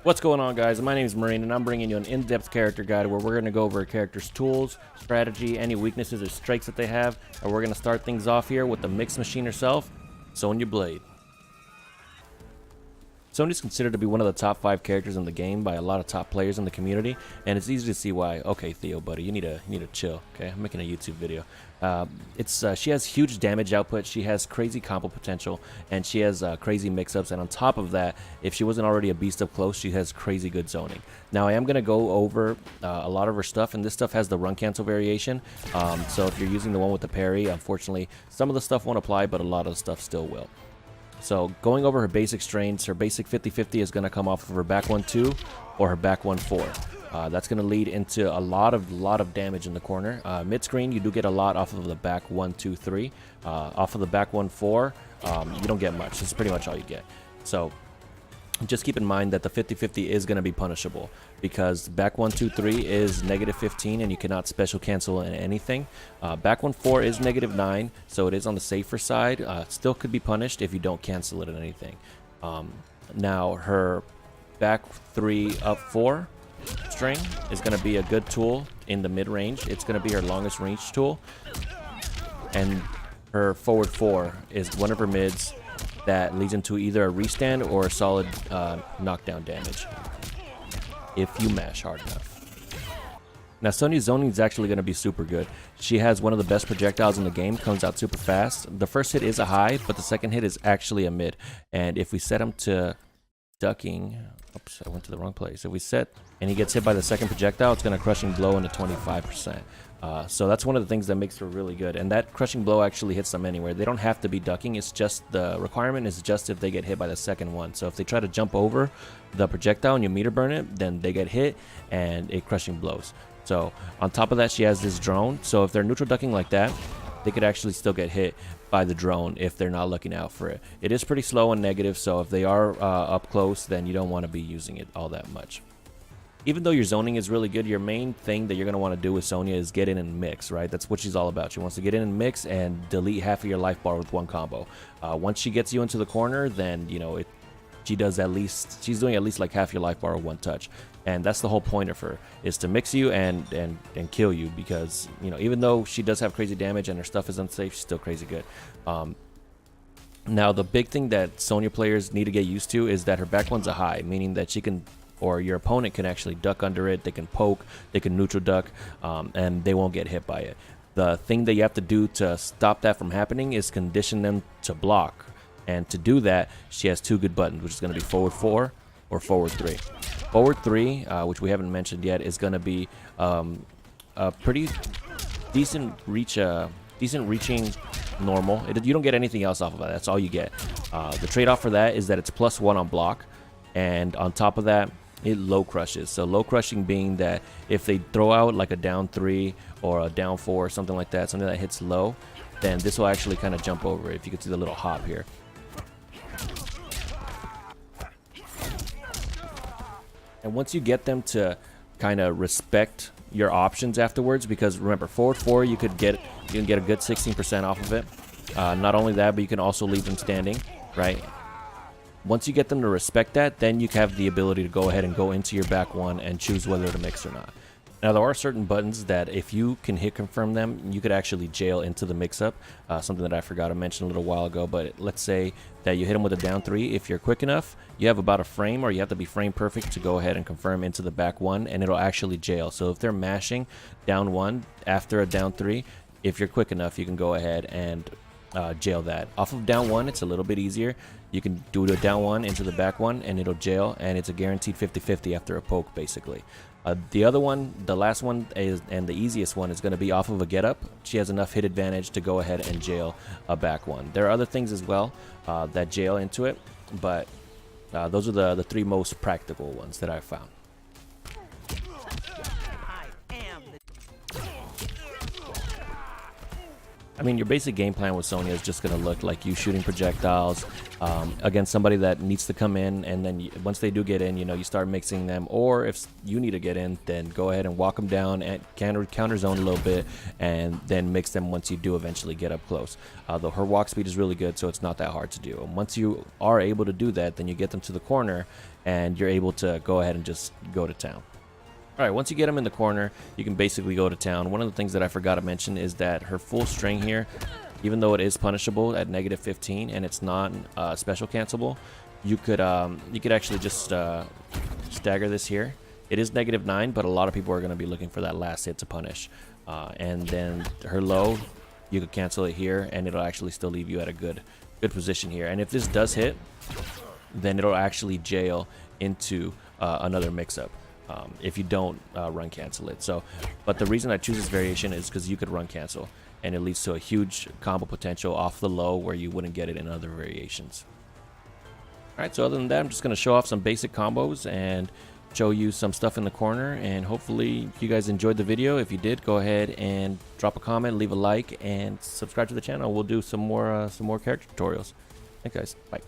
What's going on, guys? My name is Marine, and I'm bringing you an in-depth character guide where we're going to go over a character's tools, strategy, any weaknesses or strengths that they have, and we're going to start things off here with the mix machine herself, Sonya Blade. Sonya's considered to be one of the top 5 characters in the game by a lot of top players in the community, and it's easy to see why. Okay, Theo, buddy, you need to chill. Okay, I'm making a YouTube video. She has huge damage output, she has crazy combo potential, and she has crazy mix-ups. And on top of that, if she wasn't already a beast up close, she has crazy good zoning. Now, I am gonna go over a lot of her stuff, and this stuff has the run cancel variation. So if you're using the one with the parry, unfortunately, some of the stuff won't apply, but a lot of the stuff still will. So going over her basic strengths, her basic 50-50 is going to come off of her back 1-2 or her back 1-4. That's going to lead into a lot of damage in the corner. Mid screen, you do get a lot off of the back 1-2-3. Off of the back 1-4, you don't get much. It's pretty much all you get. So just keep in mind that the 50-50 is going to be punishable because back 1-2-3 is -15 and you cannot special cancel in anything. Back 1-4 is -9, so it is on the safer side. Still could be punished if you don't cancel it in anything. Now her back 3 up 4 string is going to be a good tool in the mid range. It's going to be her longest range tool, and her forward 4 is one of her mids that leads into either a restand or a solid knockdown damage if you mash hard enough. Now, Sonya's zoning is actually going to be super good. She has one of the best projectiles in the game, comes out super fast. The first hit is a high, but the second hit is actually a mid. And if we set him to ducking, oops, I went to the wrong place. If we set and he gets hit by the second projectile, it's going to crushing blow into 25%. So that's one of the things that makes her really good. And that crushing blow actually hits them anywhere. They don't have to be ducking. It's just the requirement is just if they get hit by the second one. So if they try to jump over the projectile and you meter burn it, then they get hit and it crushing blows. So on top of that, she has this drone. So if they're neutral ducking like that, they could actually still get hit by the drone if they're not looking out for it. It is pretty slow and negative, so if they are up close, then you don't want to be using it all that much. Even though your zoning is really good, your main thing that you're going to want to do with Sonya is get in and mix, right? That's what she's all about. She wants to get in and mix and delete half of your life bar with one combo. Once she gets you into the corner, then, you know, she's doing at least like half your life bar with one touch. And that's the whole point of her, is to mix you and kill you, because, you know, even though she does have crazy damage and her stuff is unsafe, she's still crazy good. Now, the big thing that Sonya players need to get used to is that her back one's a high, meaning that she can, or your opponent can actually duck under it, they can poke, they can neutral duck, and they won't get hit by it. The thing that you have to do to stop that from happening is condition them to block. And to do that, she has 2 good buttons, which is going to be forward 4 or forward 3. Forward 3, which we haven't mentioned yet, is going to be a pretty decent reaching normal. You don't get anything else off of that. That's all you get. The trade-off for that is that it's +1 on block, and on top of that, it low crushes. So low crushing being that if they throw out like a down 3 or a down 4 or something like that, something that hits low, then this will actually kind of jump over it. If you can see the little hop here. And once you get them to kind of respect your options afterwards, because remember, forward 4 you can get a good 16% off of it. Not only that, but you can also leave them standing, right? Once you get them to respect that, then you have the ability to go ahead and go into your back one and choose whether to mix or not. Now, there are certain buttons that if you can hit confirm them, you could actually jail into the mix-up. Something that I forgot to mention a little while ago, but let's say that you hit them with a down 3. If you're quick enough, you have about a frame, or you have to be frame perfect to go ahead and confirm into the back 1, and it'll actually jail. So if they're mashing down 1 after a down 3, if you're quick enough, you can go ahead and jail that. Off of down 1, it's a little bit easier. You can do a down 1 into the back 1, and it'll jail, and it's a guaranteed 50-50 after a poke, basically. The other one, the last one, and the easiest one, is going to be off of a get up. She has enough hit advantage to go ahead and jail a back 1. There are other things as well that jail into it, but those are the 3 most practical ones that I've found. I mean, your basic game plan with Sonya is just going to look like you shooting projectiles against somebody that needs to come in, and then once they do get in, you know, you start mixing them. Or if you need to get in, then go ahead and walk them down and counter zone a little bit, and then mix them once you do eventually get up close. Though her walk speed is really good, so it's not that hard to do. And once you are able to do that, then you get them to the corner, and you're able to go ahead and just go to town. All right, once you get him in the corner, you can basically go to town. One of the things that I forgot to mention is that her full string here, even though it is punishable at -15 and it's not special cancelable, you could actually just stagger this here. It is -9, but a lot of people are going to be looking for that last hit to punish. And then her low, you could cancel it here, and it'll actually still leave you at a good position here. And if this does hit, then it'll actually jail into another mix-up. If you don't run cancel it. So, but the reason I choose this variation is because you could run cancel, and it leads to a huge combo potential off the low where you wouldn't get it in other variations. Alright, so other than that, I'm just going to show off some basic combos and show you some stuff in the corner, and hopefully you guys enjoyed the video. If you did, go ahead and drop a comment, leave a like, and subscribe to the channel. We'll do some more character tutorials. Thanks guys, bye.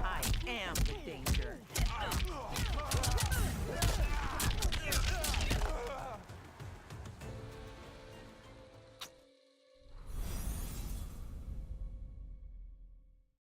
I am the danger.